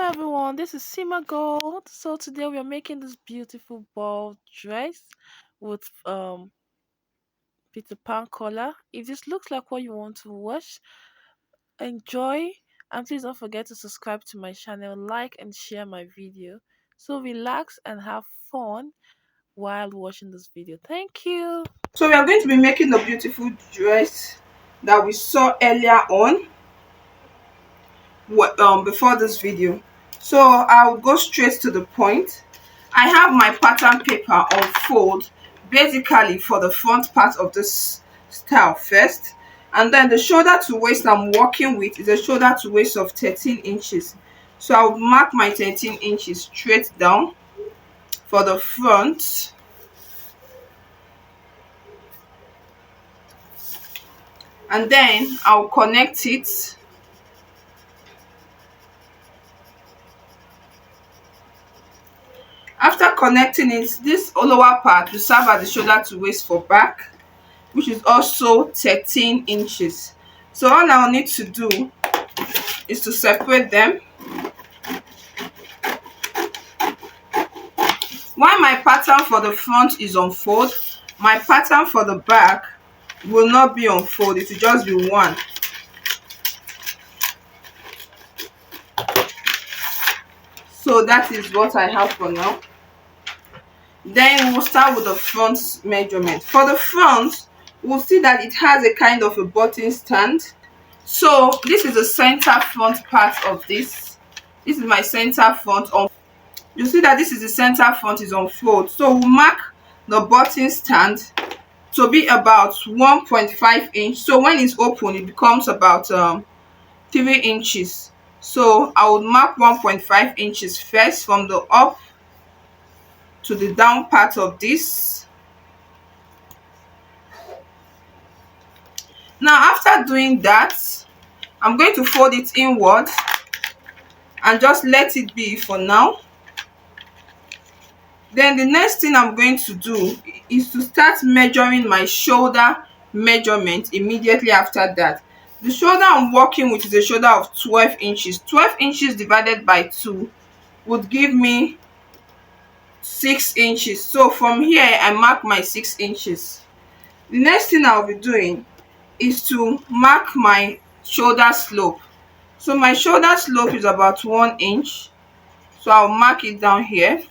everyone, this is Sima Gold. So today we are making this beautiful ball dress with Peter Pan collar. If this looks like what you want to watch, enjoy, and please don't forget to subscribe to my channel, like and share my video. So relax and have fun while watching this video. Thank you. So we are going to be making the beautiful dress that we saw earlier on before this video. So I'll go straight to the point. I have my pattern paper on fold basically for the front part of this style first, and then the shoulder to waist I'm working with is a shoulder to waist of 13 inches. So I'll mark my 13 inches straight down for the front, and then I'll connect it. After connecting it, this lower part will serve as the shoulder to waist for back, which is also 13 inches. So all I'll need to do is to separate them. While my pattern for the front is on fold, my pattern for the back will not be on fold, it will just be one. So that is what I have for now. Then we'll start with the front measurement. For the front, we'll see that it has a kind of a button stand. So this is the center front part of this. This is my center front on. You see that this is the center front is on fold. So we'll mark the button stand to be about 1.5 inch. So when it's open, it becomes about 3 inches. So I would mark 1.5 inches first from the up to the down part of this. Now after doing that, I'm going to fold it inward and just let it be for now. Then the next thing I'm going to do is to start measuring my shoulder measurement immediately after that. The shoulder I'm working with is a shoulder of 12 inches. 12 inches divided by 2 would give me 6 inches. So from here I mark my 6 inches. The next thing I'll be doing is to mark my shoulder slope. So my shoulder slope is about 1 inch. So I'll mark it down here.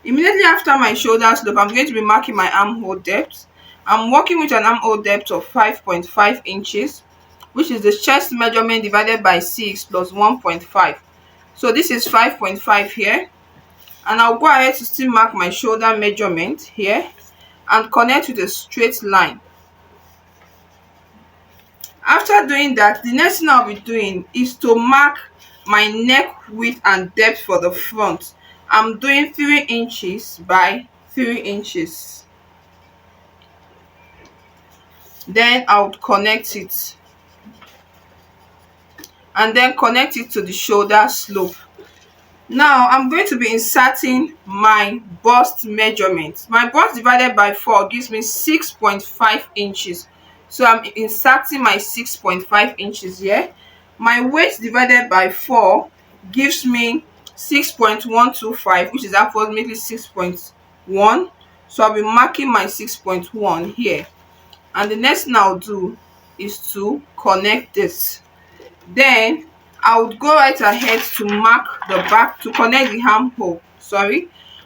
Immediately after my shoulder slope, I'm going to be marking my armhole depth. I'm working with an armhole depth of 5.5 inches, which is the chest measurement divided by 6 plus 1.5. So this is 5.5 here. And I'll go ahead to still mark my shoulder measurement here and connect with a straight line. After doing that, the next thing I'll be doing is to mark my neck width and depth for the front. I'm doing 3 inches by 3 inches. Then I would connect it and then connect it to the shoulder slope. Now I'm going to be inserting my bust measurement. My bust divided by 4 gives me 6.5 inches. So I'm inserting my 6.5 inches here. My waist divided by 4 gives me 6.125, which is approximately 6.1. So I'll be marking my 6.1 here. And the next thing I'll do is to connect this. Then I would go right ahead to mark the back to connect the armhole.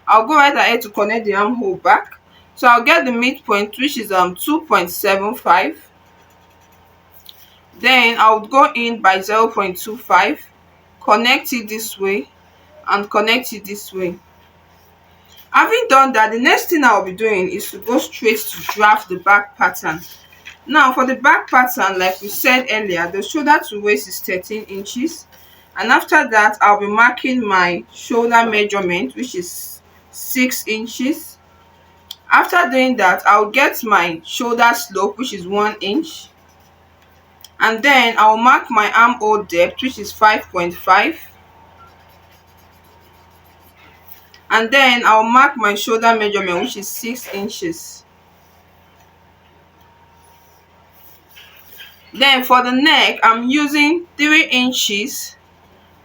I'll go right ahead to connect the armhole back. So I'll get the midpoint, which is 2.75. Then I would go in by 0.25, connect it this way and connect it this way. Having done that, the next thing I'll be doing is to go straight to draft the back pattern. Now for the back pattern, like we said earlier, the shoulder to waist is 13 inches, and after that I'll be marking my shoulder measurement, which is 6 inches. After doing that, I'll get my shoulder slope, which is 1 inch, and then I'll mark my armhole depth, which is 5.5, and then I'll mark my shoulder measurement, which is 6 inches. Then for the neck, I'm using 3 inches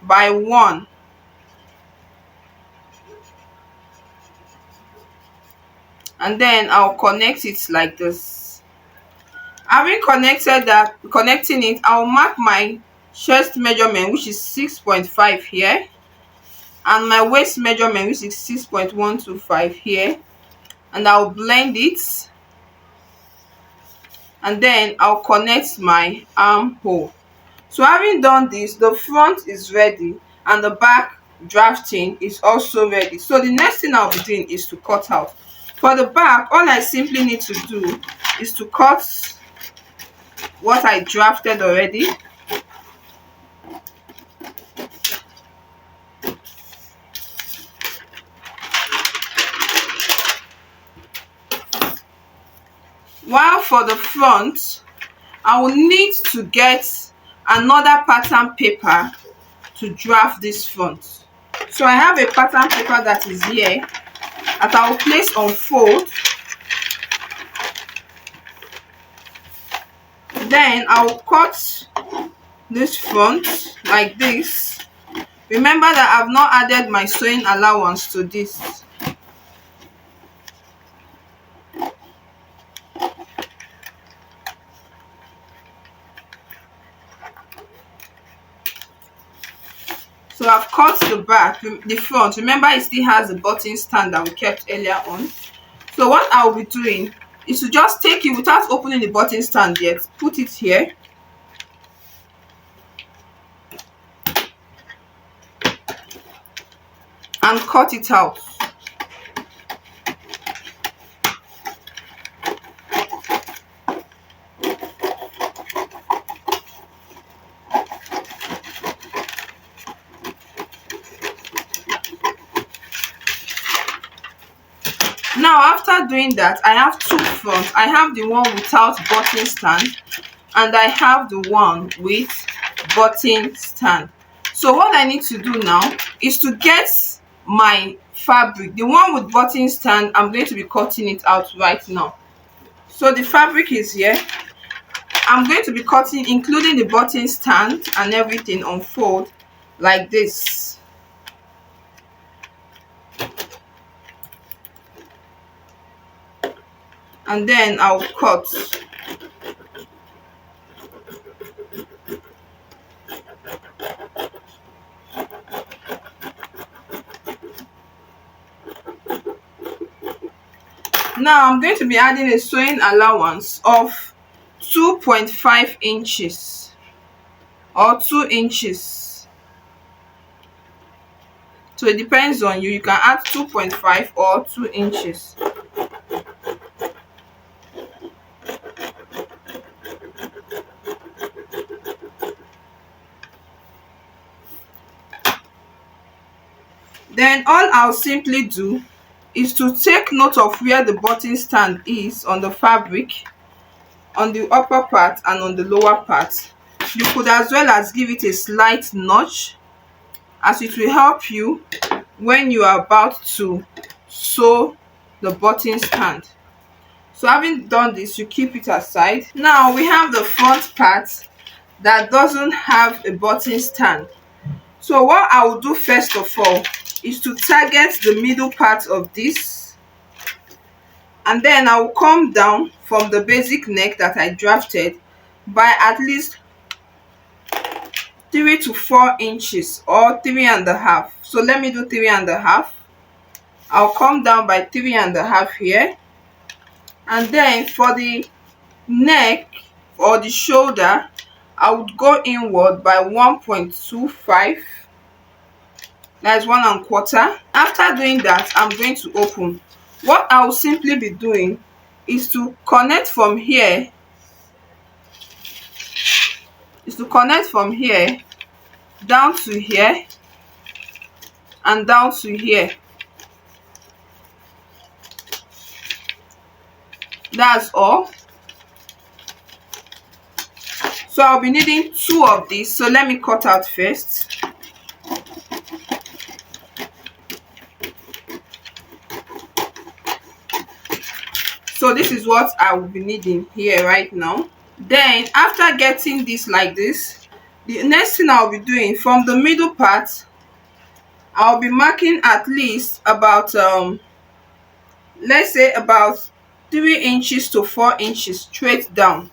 by 1. and then I'll connect it like this. Having connecting it, I'll mark my chest measurement, which is 6.5 here, and my waist measurement, which is 6.125 here, and I'll blend it, and then I'll connect my armhole. So having done this, the front is ready and the back drafting is also ready. So the next thing I'll be doing is to cut out. For the back, all I simply need to do is to cut what I drafted already. While for the front, I will need to get another pattern paper to draft this front. So I have a pattern paper that is here that I will place on fold. Then I will cut this front like this. Remember that I've not added my sewing allowance to this. So I've cut the back, the front. Remember it still has the button stand that we kept earlier on. So what I'll be doing is to just take it without opening the button stand yet, put it here, and cut it out. Now after doing that, I have two fronts. I have the one without button stand and I have the one with button stand. So what I need to do now is to get my fabric. The one with button stand, I'm going to be cutting it out right now. So the fabric is here. I'm going to be cutting, including the button stand and everything, on fold like this. And then I'll cut. Now I'm going to be adding a sewing allowance of 2.5 inches or 2 inches. So it depends on you. You can add 2.5 or 2 inches. Then all I'll simply do is to take note of where the button stand is on the fabric, on the upper part and on the lower part. You could as well as give it a slight notch, as it will help you when you are about to sew the button stand. So having done this, you keep it aside. Now we have the front part that doesn't have a button stand. So what I will do first of all is to target the middle part of this, and then I will come down from the basic neck that I drafted by at least 3 to 4 inches or 3.5. So let me do 3.5. I'll come down by 3.5 here, and then for the neck or the shoulder, I would go inward by 1.25. That's 1.25. After doing that, I'm going to open. What I will simply be doing is to connect from here, down to here and down to here. That's all. So I'll be needing 2 of these. So let me cut out first. So this is what I will be needing here right now. Then after getting this like this, the next thing I'll be doing, from the middle part, I'll be marking at least about let's say about 3 inches to 4 inches straight down.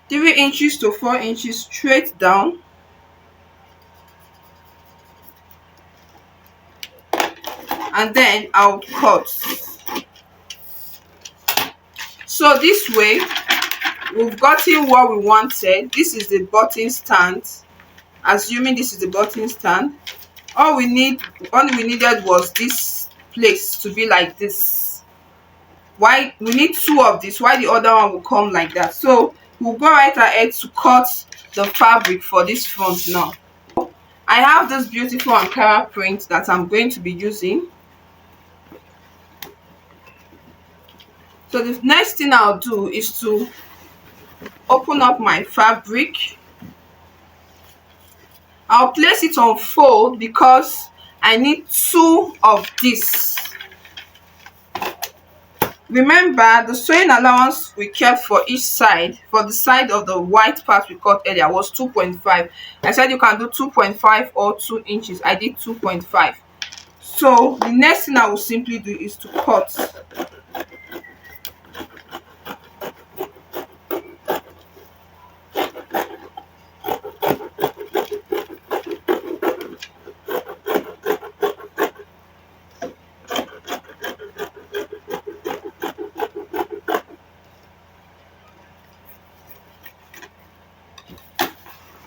3 inches to 4 inches straight down, and then I'll cut. So this way we've gotten what we wanted. This is the button stand. Assuming this is the button stand, all we needed was this place to be like this. Why we need two of this, why the other one will come like that. So we'll go right ahead to cut the fabric for this front now. I have this beautiful Ankara print that I'm going to be using. So the next thing I'll do is to open up my fabric. I'll place it on fold because I need two of this. Remember, the sewing allowance we kept for each side, for the side of the white part we cut earlier, was 2.5. I said you can do 2.5 or 2 inches. I did 2.5. So the next thing I will simply do is to cut.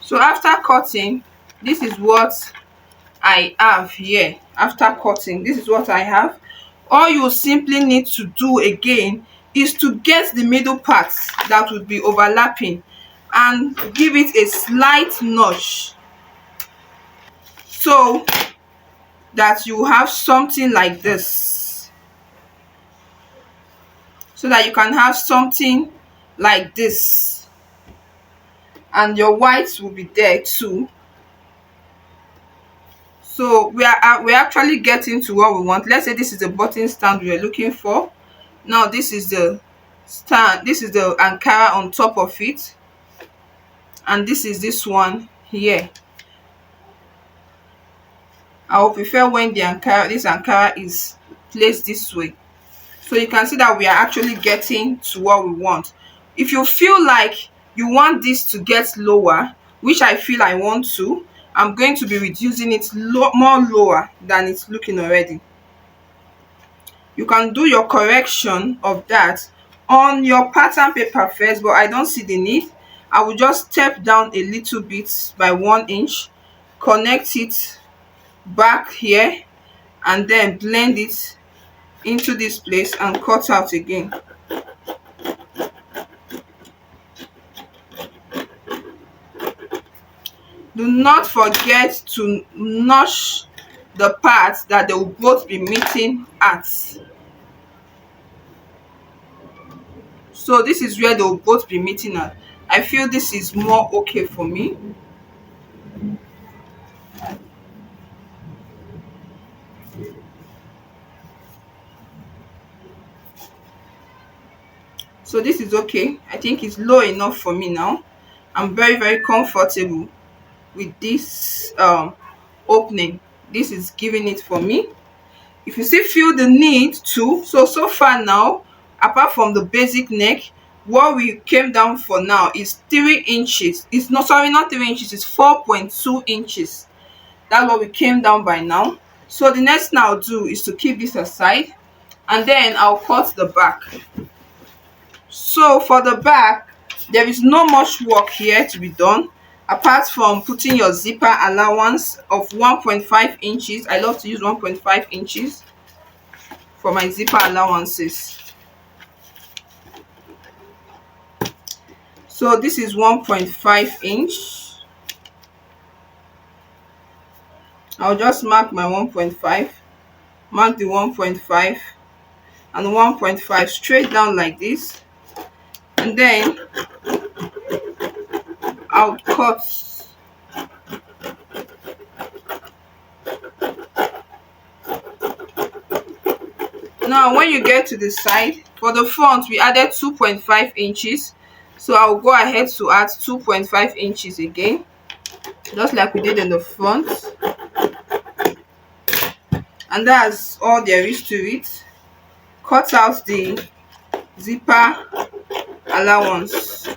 So after cutting, this is what I have here. After cutting, this is what I have. All you simply need to do again is to get the middle part that would be overlapping and give it a slight notch, so that you have something like this, so that you can have something like this, and your whites will be there too. So we're actually getting to what we want. Let's say this is the button stand we are looking for. Now this is the stand, this is the Ankara on top of it, and this is this one here. I would prefer when the this Ankara is placed this way, so you can see that we are actually getting to what we want. If you feel like you want this to get lower, which I feel I want to, I'm going to be reducing it more lower than it's looking already. You can do your correction of that on your pattern paper first, but I don't see the need. I will just step down a little bit by 1 inch, connect it back here, and then blend it into this place and cut out again. Do not forget to notch the parts that they will both be meeting at. So this is where they will both be meeting at. I feel this is more okay for me. So this is okay. I think it's low enough for me now. I'm very comfortable with this opening. This is giving it for me. If you still feel the need to, so far now, apart from the basic neck, what we came down for now is 3 inches. It's not, sorry, not 3 inches, it's 4.2 inches. That's what we came down by now. So the next thing I'll do is to keep this aside, and then I'll cut the back. So for the back, there is no much work here to be done apart from putting your zipper allowance of 1.5 inches. I love to use 1.5 inches for my zipper allowances. So this is 1.5 inch. I'll just mark my 1.5, mark the 1.5 and 1.5 straight down like this, and then I'll cut. Now when you get to the side, for the front we added 2.5 inches, so I'll go ahead to add 2.5 inches again, just like we did in the front. And that's all there is to it. Cut out the zipper allowance.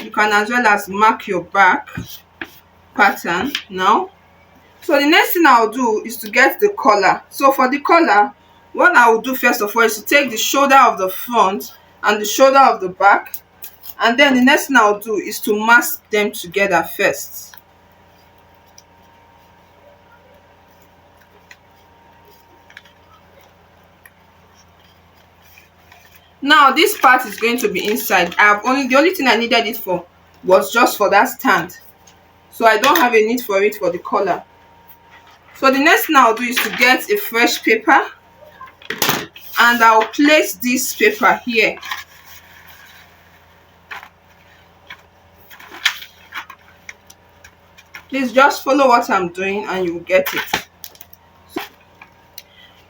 You can as well as mark your back pattern now. So the next thing I'll do is to get the collar. So for the collar, what I will do first of all is to take the shoulder of the front and the shoulder of the back, and then the next thing I'll do is to mask them together first. Now this part is going to be inside. The only thing I needed it for was just for that stand, so I don't have a need for it for the collar. So the next thing I'll do is to get a fresh paper, and I'll place this paper here. Please just follow what I'm doing and you'll get it.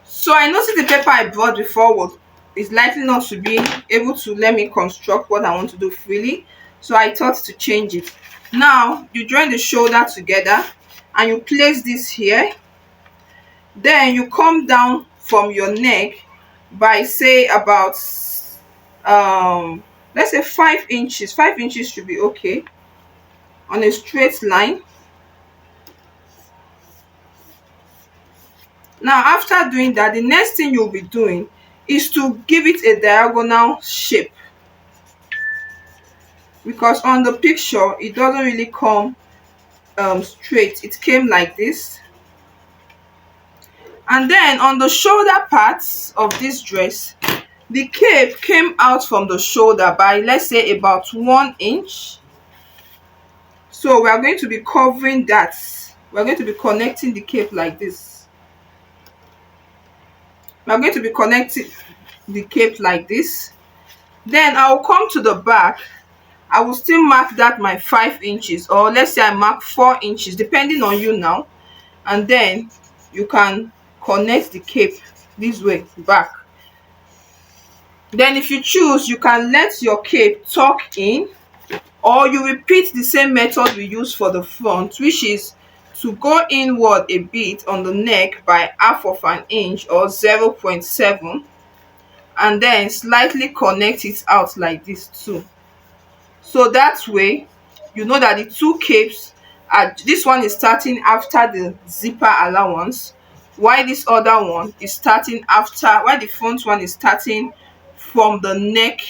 So I noticed the paper I bought before is likely not to be able to let me construct what I want to do freely, so I thought to change it. Now you join the shoulder together and you place this here. Then you come down from your neck by, say, about let's say 5 inches. 5 inches should be okay, on a straight line. Now after doing that, the next thing you'll be doing is to give it a diagonal shape, because on the picture it doesn't really come straight. It came like this. And then on the shoulder parts of this dress, the cape came out from the shoulder by, let's say, about 1 inch. So we are going to be covering that. We're going to be connecting the cape like this. We're going to be connecting the cape like this. Then I will come to the back. I will still mark that my 5 inches, or let's say I mark 4 inches, depending on you now. And then you can connect the cape this way back. Then if you choose, you can let your cape tuck in, or you repeat the same method we use for the front, which is to go inward a bit on the neck by half of an inch or 0.7, and then slightly connect it out like this too. So that way you know that the two capes are, this one is starting after the zipper allowance, while this other one is starting after, while the front one is starting from the neck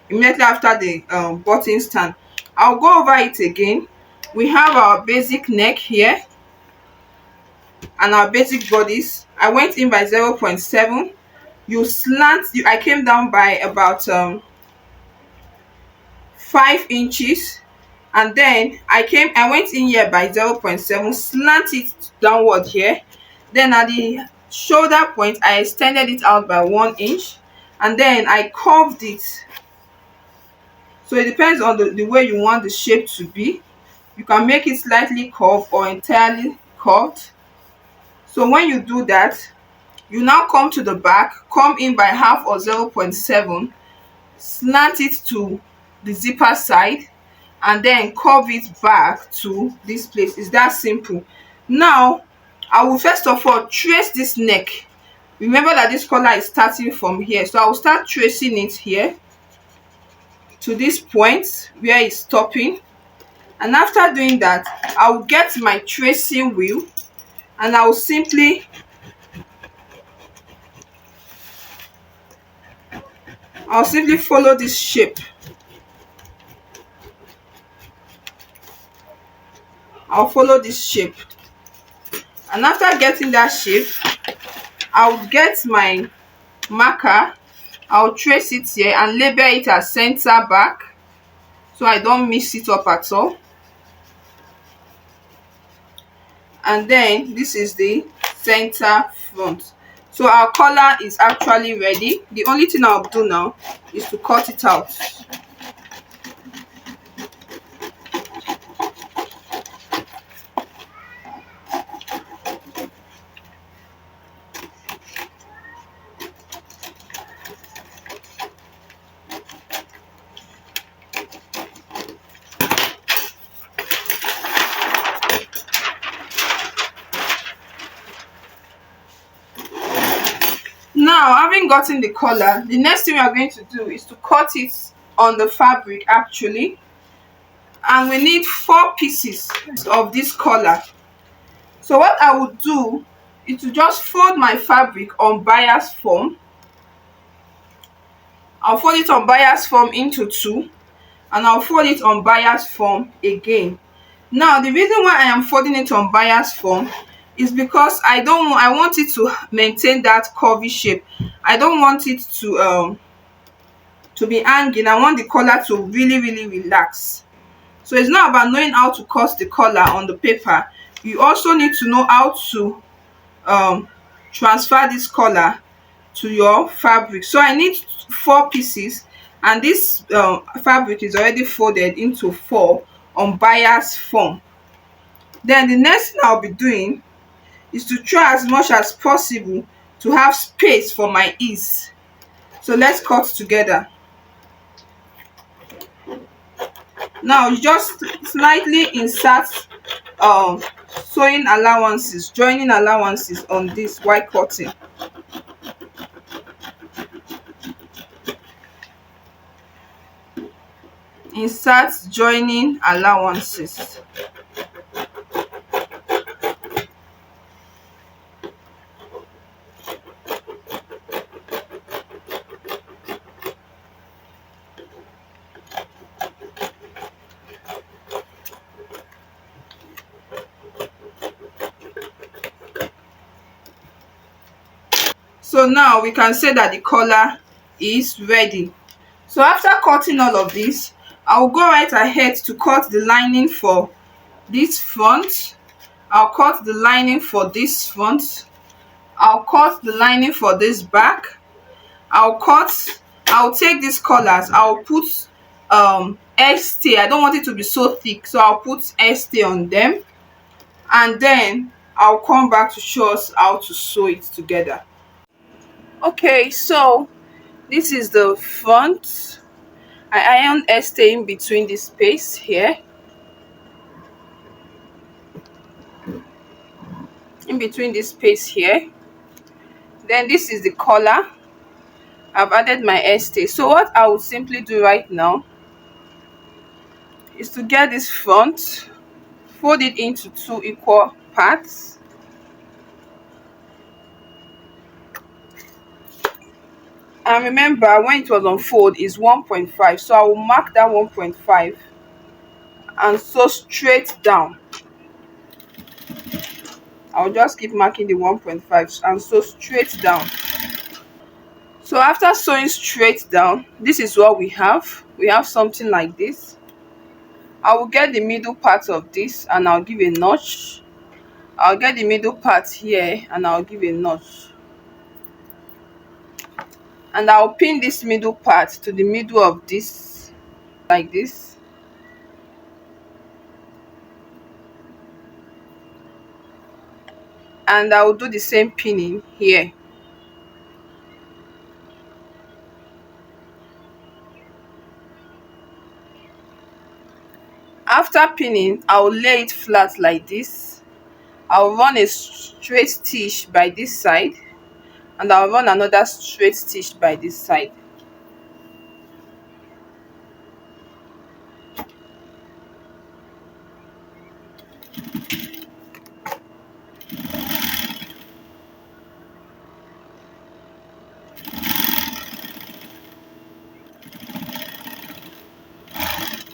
immediately after the button stand. I'll go over it again. We have our basic neck here and our basic bodies. I went in by 0.7. I came down by about 5 inches, and then I went in here by 0.7, slant it downward here. Then at the shoulder point I extended it out by 1 inch, and then I curved it. So it depends on the way you want the shape to be. You can make it slightly curved or entirely curved. So when you do that, you now come to the back, come in by half or 0.7, slant it to the zipper side, and then curve it back to this place. It's that simple. Now I will first of all trace this neck. Remember that this collar is starting from here, so I will start tracing it here to this point where it's stopping. And after doing that, I will get my tracing wheel and I will simply follow this shape. I'll follow this shape, and after getting that shape, I'll get my marker. I'll trace it here and label it as center back, so I don't mix it up at all. And then this is the center front. So our collar is actually ready. The only thing I'll do now is to cut it out. having gotten the collar, the next thing we are going to do is to cut it on the fabric actually. And we need 4 pieces of this collar. So what I would do is to just fold my fabric on bias form. I'll fold it on bias form into two, and I'll fold it on bias form again. Now the reason why I am folding it on bias form is because I want it to maintain that curvy shape. I don't want it to be hanging. I want the collar to really relax. So it's not about knowing how to cut the collar on the paper. You also need to know how to um transfer this collar to your fabric. So I need 4 pieces, and this fabric is already folded into 4 on bias form. Then the next thing I'll be doing is to try as much as possible to have space for my ease. So let's cut together. Now you just slightly insert sewing allowances, joining allowances on this white cotton. Insert joining allowances. So now we can say that the collar is ready. So after cutting all of this, I will go right ahead to cut the lining for this front. I'll cut the lining for this front. I'll cut the lining for this back. I'll take these collars, I'll put stay. I don't want it to be so thick, so I'll put stay on them, and then I'll come back to show us how to sew it together. Okay, so this is the front. I iron stay in between this space here, in between this space here. Then this is the collar. I've added my stay. So what I will simply do right now is to get this front, fold it into 2 equal parts, and remember when it was on fold is 1.5, so I will mark that 1.5 and sew straight down. I'll just keep marking the 1.5 and sew straight down. So after sewing straight down, this is what we have. We have something like this. I will get the middle part of this and I'll give a notch. I'll get the middle part here and I'll give a notch. And I'll pin this middle part to the middle of this, like this. And I will do the same pinning here. After pinning, I will lay it flat like this. I'll run a straight stitch by this side, and I'll run another straight stitch by this side.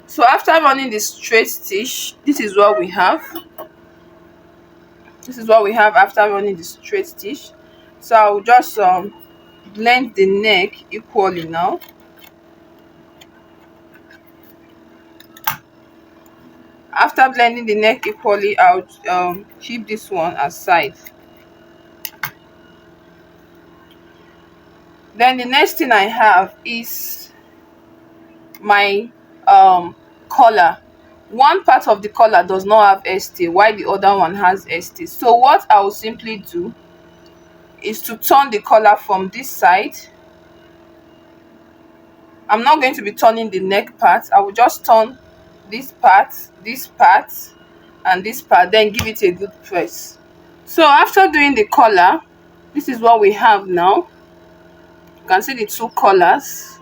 So after running the straight stitch, this is what we have. This is what we have after running the straight stitch. So I'll just blend the neck equally now. After blending the neck equally, I'll keep this one aside. Then the next thing I have is my collar. One part of the collar does not have ST, while the other one has ST. So what I will simply do is to turn the collar from this side. I'm not going to be turning the neck part. I will just turn this part, and this part, then give it a good press. So after doing the collar, this is what we have now. You can see the two colors.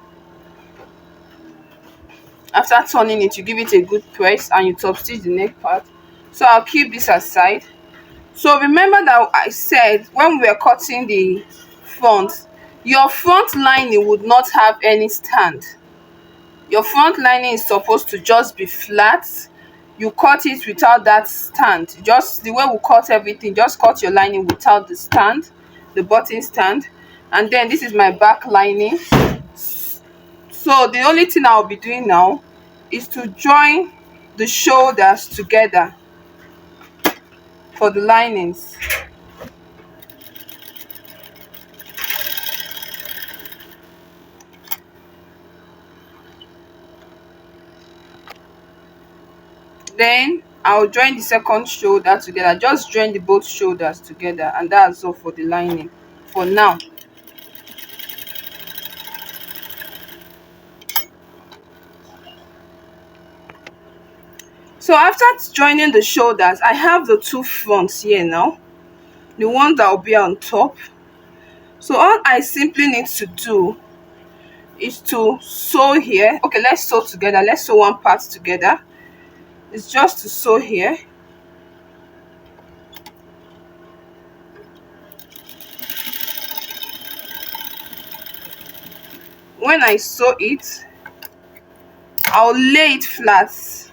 After turning it, you give it a good press and you top stitch the neck part. So I'll keep this aside. So remember that I said when we were cutting the front, your front lining would not have any stand. Your front lining is supposed to just be flat. You cut it without that stand. Just the way we cut everything, just cut your lining without the stand, the button stand. And then this is my back lining. So the only thing I'll be doing now is to join the shoulders together for the linings. Then I'll join the second shoulder together. Just join the both shoulders together, and that's all for the lining for now. So after joining the shoulders, I have the two fronts here now, the one that will be on top. So all I simply need to do is to sew here. Okay, let's sew together. Let's sew one part together. It's just to sew here. When I sew it, I'll lay it flat.